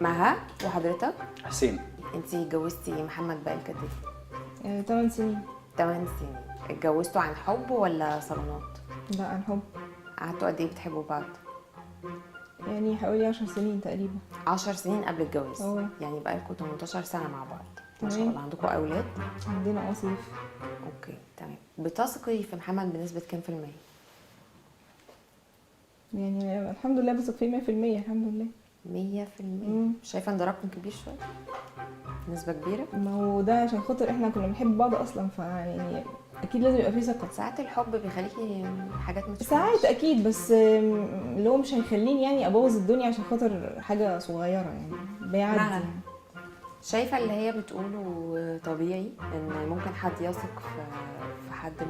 مها وحضرتك حسين. انتي اتجوزتي محمد بقالك قد ايه؟ 8 سنين. 8 سنين. اتجوزتوا عن حب ولا صالونات؟ لا، عن حب. قعدتوا قد ايه بتحبوا بعض؟ يعني حوالي 10 سنين تقريبا. 10 سنين قبل الجواز. يعني بقالكوا 18 سنه مع بعض. ما شاء الله. عندكم اولاد؟ عندنا صيف. اوكي تمام. بتثقي في محمد بنسبه كام في المية؟ يعني الحمد لله بثق فيه 100%. الحمد لله 100%. شايفه ان ده رقم كبير شويه؟ نسبه كبيره؟ ما هو ده عشان خاطر احنا كنا بنحب بعض اصلا، فيعني اكيد لازم يبقى فيه ثقه. ساعات الحب بيخليكي حاجات مش ساعات اكيد، بس اللي هو مش هيخليني يعني ابوظ الدنيا عشان خاطر حاجه صغيره، يعني بيعدي يعني. شايفه اللي هي بتقوله طبيعي ان ممكن حد يثق في حد 100%؟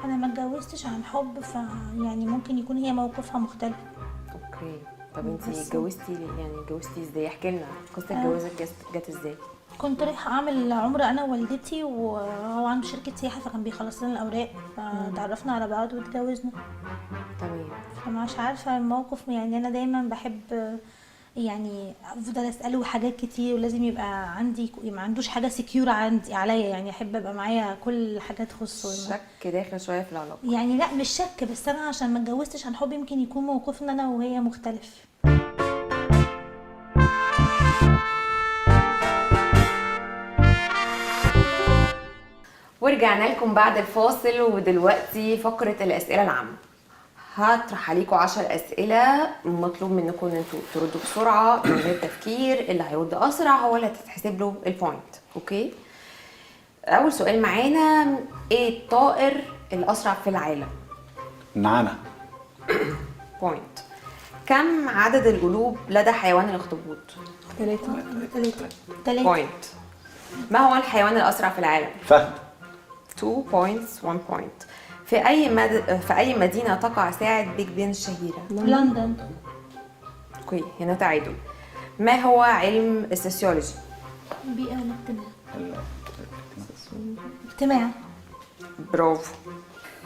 انا ما اتجوزتش عن حب، يعني ممكن يكون هي موقفها مختلف. اوكي. طب انتي اتجوزتي يعني اتجوزتي ازاي؟ احكي لنا قصه جوازك جت ازاي. كنت رايحه اعمل عمره انا ووالدتي، وهو عنده شركه سياحه فكان بيخلص لنا الاوراق، فتعرفنا على بعض واتجوزنا. تمام. فمش عارفه الموقف، يعني انا دايما بحب يعني افضل اساله حاجات كتير، ولازم يبقى عندي ما عندوش حاجه سكيور عندي عليا، يعني احب ابقى معايا كل حاجه تخصه. شك داخل شويه في العلاقه يعني؟ لا مش شك، بس انا عشان ما اتجوزتش عن حب يمكن يكون موقفنا انا وهي مختلف. ورجعنا لكم بعد الفاصل، ودلوقتي فقره الاسئله العامه. هطرح عليكم 10 اسئله، مطلوب منكم ان انتوا تردوا بسرعه من غير تفكير. اللي هيرد اسرع هو اللي هتتحسب له البوينت. اوكي. اول سؤال معانا، ايه الطائر الاسرع في العالم؟ النعامة. بوينت. كم عدد القلوب لدى حيوان الاخطبوط؟ 3. بوينت. ما هو الحيوان الاسرع في العالم؟ فهد. 2 points 1 point. في اي مدينه تقع ساعه بيج بن الشهيره؟ لندن. اوكي، هنا تعادل. ما هو علم السوسيولوجي؟ بيئة اجتماع. برافو.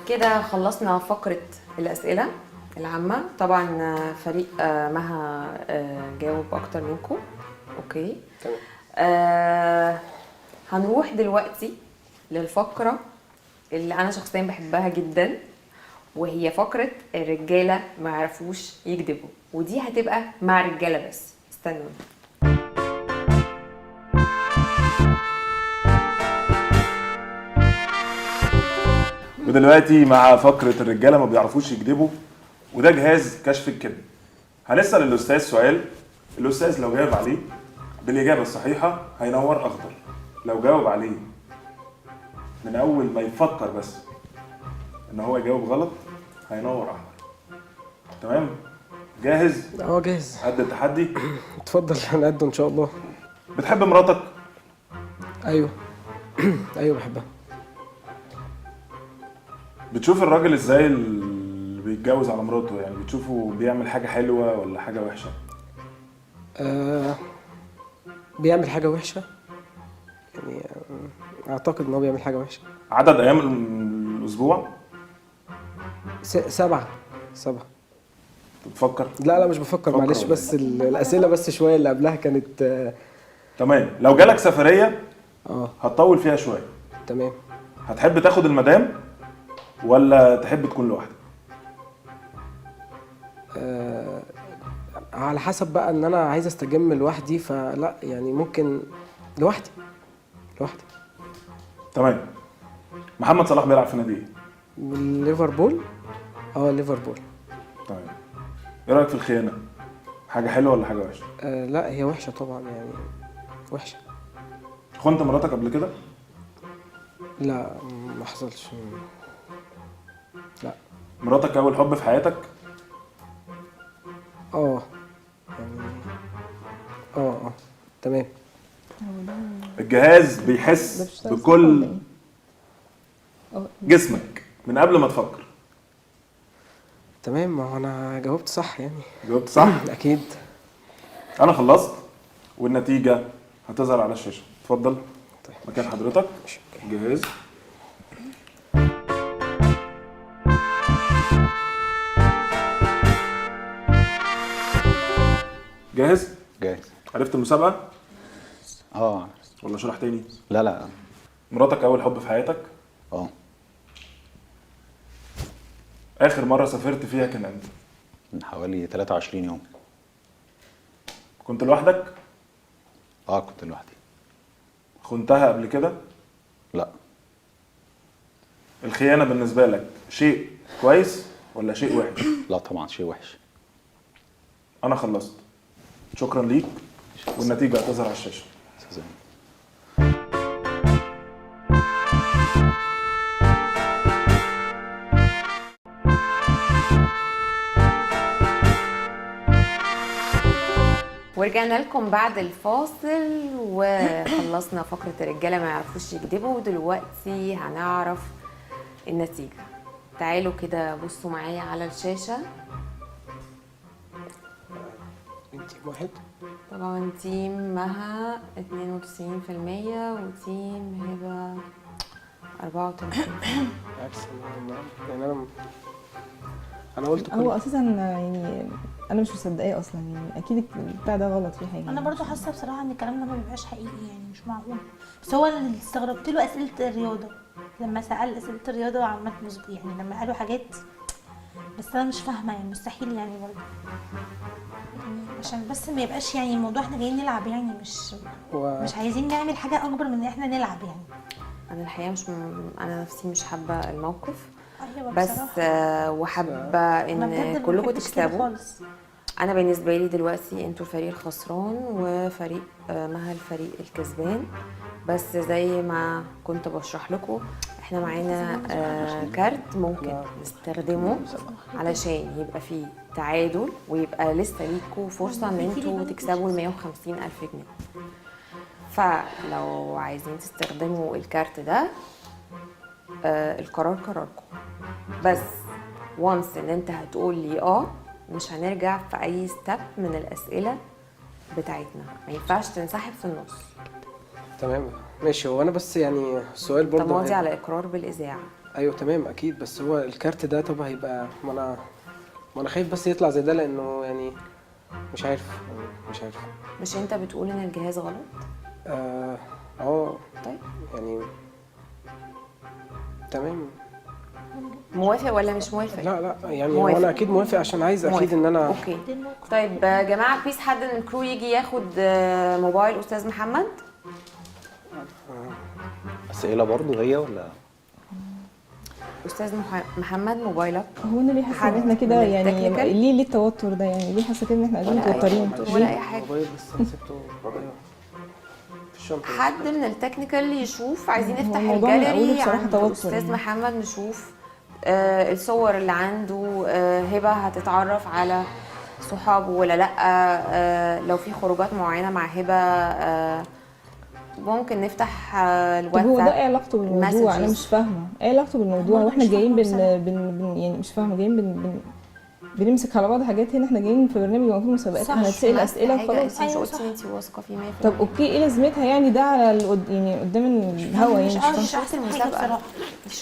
كده خلصنا فقره الاسئله العامه. طبعا فريق مها جاوب اكتر منكم. اوكي. هنروح دلوقتي للفقره اللي انا شخصيا بحبها جدا، وهي فقره الرجاله ما يعرفوش يكذبوا، ودي هتبقى مع الرجاله بس. استنوا. ودلوقتي مع فقره الرجاله ما بيعرفوش يكذبوا، وده جهاز كشف الكذب. هنسال الاستاذ سؤال، الاستاذ لو جاوب عليه بالاجابه الصحيحه هينور اخضر، لو جاوب عليه من اول ما يفكر بس ان هو يجاوب غلط هينور احمر. تمام؟ جاهز؟ جاهز. قد التحدي؟ اتفضل، انا قده ان شاء الله. بتحب مراتك؟ ايوه. ايوه بحبها. بتشوف الراجل ازاي اللي بيتجوز على مراته؟ يعني بتشوفه بيعمل حاجه حلوه ولا حاجه وحشه؟ بيعمل حاجه وحشه، يعني اعتقد ان هو بيعمل حاجه وحشه. عدد ايام الاسبوع؟ 7. بتفكر؟ لا مش بفكر، معلش، بس الاسئله بس شويه اللي قبلها كانت تمام. لو جالك سفريه هتطول فيها شويه، تمام، هتحب تاخد المدام ولا تحب تكون لوحدك؟ على حسب بقى، ان انا عايز استجم لوحدي، فلا يعني ممكن لوحدي. تمام. محمد صلاح بيلعب في نادي ايه؟ ليفربول. ليفربول. تمام. ايه رايك في الخيانه؟ حاجه حلوه ولا حاجه وحشه؟ لا هي وحشه طبعا، يعني وحشه. خنت مراتك قبل كده؟ لا ما حصلش. لا. مراتك اول حب في حياتك؟ يعني تمام. الجهاز بيحس بكل جسمك من قبل ما تفكر. تمام. ما هو انا جاوبت صح يعني. جاوبت صح؟ اكيد. انا خلصت والنتيجه هتظهر على الشاشه. اتفضل مكان حضرتك. جاهز؟ جاهز؟ جاهز. عرفت المسابقه اه. ولا اشرح تاني؟ لا لا. مراتك اول حب في حياتك؟ اه. اخر مره سافرت فيها كان امتى؟ من حوالي 23 يوم. كنت لوحدك؟ اه كنت لوحدي. خنتها قبل كده؟ لا. الخيانه بالنسبه لك شيء كويس ولا شيء وحش؟ لا طبعا شيء وحش. انا خلصت، شكرا ليك، والنتيجه هتظهر على الشاشه. استاذ أمين. ورجعنا لكم بعد الفاصل وخلصنا فقرة الرجالة ما يعرفوش يكذبوا، ودلوقتي هنعرف النتيجة. تعالوا كده بصوا معايا على الشاشة. تيم واحد. طبعا تيم مها 92% وتيم هبة 34%. عكس يعني انا قلت هو اساسا يعني انا مش مصدقاه اصلا، يعني اكيد البتاع ده غلط فيه حاجه. انا برضو حاسه بصراحه ان الكلام ده ما بيبقاش حقيقي، يعني مش معقول. بس هو اللي استغربت له اسئله الرياضه، لما سال اسئله الرياضه وعملت مظبوط، يعني لما قالوا حاجات بس انا مش فاهمه، يعني مستحيل يعني برضو، يعني عشان بس ما يبقاش يعني الموضوع احنا جايين نلعب، يعني مش عايزين نعمل حاجه اكبر من ان احنا نلعب يعني. انا الحقيقة انا نفسي مش حابة الموقف، ايوه بس بصراحة. وحابة أنا بجد ان ما كلكم بحبش كده تكسبوا. خالص. انا بالنسبه لي دلوقتي انتوا الفريق الخسران وفريق مها الفريق الكسبان، بس زي ما كنت بشرح لكم احنا معانا كارت ممكن نستخدمه علشان يبقى فيه تعادل ويبقى لسه ليكوا فرصه ان انتوا تكسبوا ال 150,000 جنيه. فلو عايزين تستخدموا الكارت ده القرار قراركم، بس وانس ان انت هتقول لي مش هنرجع في اي ستيب من الاسئله بتاعتنا، ما ينفعش تنسحب في النص. تمام ماشي. هو انا بس يعني السؤال برضه تماضي على اقرار بالاذاعه. ايوه تمام اكيد، بس هو الكارت ده طب هيبقى ما انا خايف بس يطلع زي ده، لانه يعني مش عارف. مش انت بتقول ان الجهاز غلط؟ طيب يعني تمام. موافق ولا مش موافق؟ لا يعني موافق. انا اكيد موافق عشان عايز اكيد ان انا اوكي. طيب يا جماعه بليز حد من الكرو يجي ياخد موبايل استاذ محمد. اسئله برضو هي ولا؟ استاذ محمد موبايلك. هو انا ليه حاسه ان احنا كده يعني ليه التوتر ده؟ يعني ليه حاسه كده ان احنا قاعدين متوترين ولا اي حاجه؟ الموبايل بس انا سبته في الشنطه. حد من التكنيكال يشوف، عايزين نفتح الموضوع من أوله الجاليري بصراحة عند توتر استاذ يعني. محمد نشوف الصور اللي عنده. هبه هتتعرف على صحابه ولا لا؟ لو في خروجات معينه مع هبه ممكن نفتح طب هو ده ايه علاقته بالموضوع؟ انا messages. مش فاهمه ايه علاقته بالموضوع، واحنا جايين يعني مش فاهمه، جايين بنمسك على بعض حاجات هنا. احنا جايين في برنامج المفروض مسابقات، احنا هنتسال اسئله وخلاص. انت قلتي ان انت واثقه فيه 100%. طب اوكي ايه لازمتها يعني ده على يعني قدام الهوا؟ يعني مش احسن حاجه بصراحه.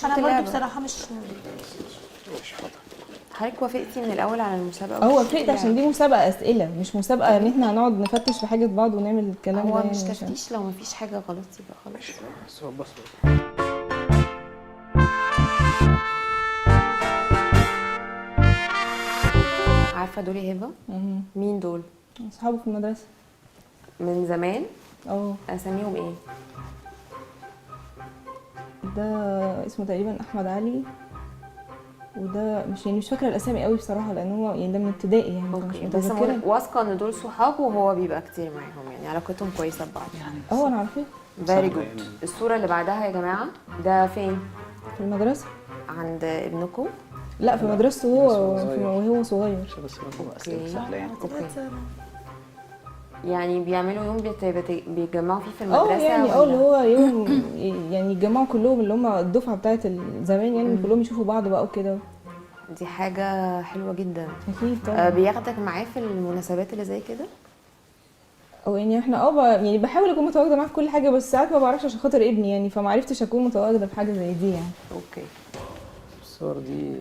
انا برضو بصراحه مش حضرتك وافقتي من الاول على المسابقه؟ هو وافقت عشان دي مسابقه اسئله، مش مسابقه ان احنا هنقعد نفتش في حاجه بعض ونعمل الكلام ده. هو مش يعني تفتيش، لو مفيش حاجه غلط يبقى خلاص. بس هو بس عارفه دول يا هبه؟ مين دول؟ اصحابه في المدرسه من زمان. اساميهم ايه؟ ده اسمه تقريبا احمد علي، وده مش فاكره الاسامي قوي بصراحه، لان هو يعني ده من ابتدائي يعني مش اوكي، بس متذكره. واثقه ان دول صحاب وهو بيبقى كتير معاهم، يعني علاقتهم كويسه ببعض. انا عارفاه. فيري جود. الصوره اللي بعدها يا جماعه ده فين؟ في المدرسه عند ابنكم؟ لا في مدرسته هو وهو صغير. بس برضو اسئله سهله يعني. اوكي. يعني بيعملوا يوم بيتجمعوا فيه في المدرسه؟ يعني اللي هو يوم يعني يتجمعوا كلهم اللي هم الدفعه بتاعه زمان، يعني كلهم يشوفوا بعض بقى وكده. دي حاجه حلوه جدا. اكيد طبعا. بياخدك معاه في المناسبات اللي زي كده؟ او يعني احنا يعني بحاول اكون متواجده معاه في كل حاجه، بس ساعات ما بعرفش عشان خاطر ابني يعني، فما عرفتش اكون متواجده في حاجه زي دي يعني. اوكي. الصور دي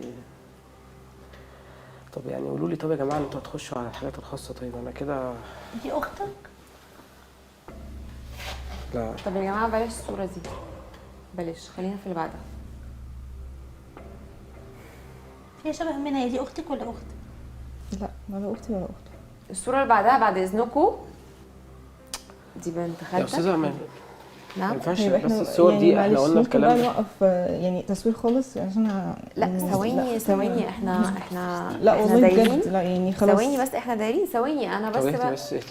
طب يعني قولوا لي طب يا جماعه انتوا هتخشوا على الحاجات الخاصه، طيب انا كده دي اختك؟ لا. طب يا جماعه بلاش الصوره دي، بلاش، خلينا في اللي بعدها. هي شبه منى، هي دي اختك ولا اختك؟ لا ولا اختي ولا اخته. الصوره اللي بعدها بعد اذنكم، دي بنت يا خالتك. استاذه امان ما نعم. ينفعش طيب بس الصور يعني دي احنا معلش قلنا ممكن بقى الكلام ده. نوقف يعني تصوير خالص عشان لا ثواني ثواني، احنا لا احنا والله دايرين. بجد لا يعني خلاص. ثواني بس، احنا دايرين ثواني، انا طب بس اهدي بقى بس اهدي.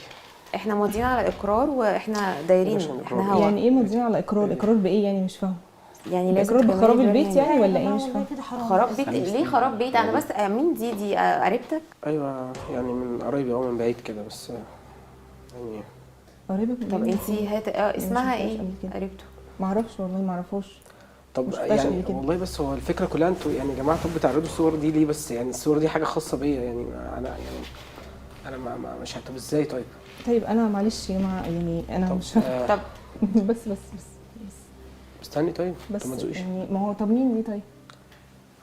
احنا ماضيين على اقرار واحنا دايرين، عشان الإقرار. احنا هوا يعني ايه ماضيين على اقرار؟ اقرار بايه يعني؟ مش فاهمه. يعني لازم اقرار تكملي بخراب البرنامج. البيت يعني ولا ايه؟ مش والله فاهمه. كده حرام. خراب بيت ليه؟ خراب بيت انا بس مين دي قريبتك؟ ايوه يعني من قرايبي او من بعيد كده بس يعني. قريبك من طب إيه؟ انتي اسمها شفتهاش ايه قبل كده. قريبته؟ ما اعرفش والله، ما اعرفوش. طب مش شفتهاش يعني قبل كده. والله بس هو الفكره كلها انتوا يعني يا جماعه طب بتعرضوا الصور دي ليه بس؟ يعني الصور دي حاجه خاصه بيا يعني انا يعني انا مش طب ازاي طيب؟ طيب انا معلش يا جماعه يعني انا طب مش فاهمه. طب بس استني طيب بس طب ما تزقيش. يعني ما هو طب مين دي طيب؟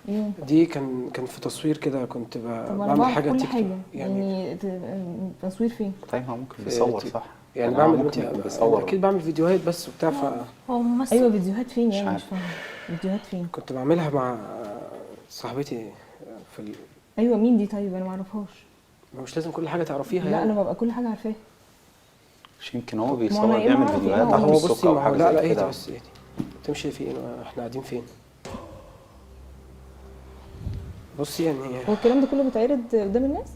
ايه؟ دي كان في تصوير كده كنت طب انا بعمل بعمل حاجه كل تيك توك حاجه يعني يعني تصوير فين؟ طيب هو ممكن في بيصور تيك- صح؟ يعني هو بعمل ممكن يكون يعني بيصور. اكيد بعمل فيديوهات بس وبتاع هو ممثل. ايوه فيديوهات فين مش يعني؟ مش عارف. فاهمه فيديوهات فين؟ فكنت بعملها مع صاحبتي في ايوه مين دي طيب؟ انا ما اعرفهاش. مش لازم كل حاجه تعرفيها لا يعني. انا ببقى كل حاجه عارفاها. مش يمكن هو ما بيصور أنا إيه بيعمل معرف، فيديوهات إيه عن هو بصي السكر او ما هو حاجه لا لا زي اهدي كده. بس اهدي. تمشي فين؟ احنا قاعدين فين؟ بصي يعني هو الكلام ده كله بيتعرض قدام الناس؟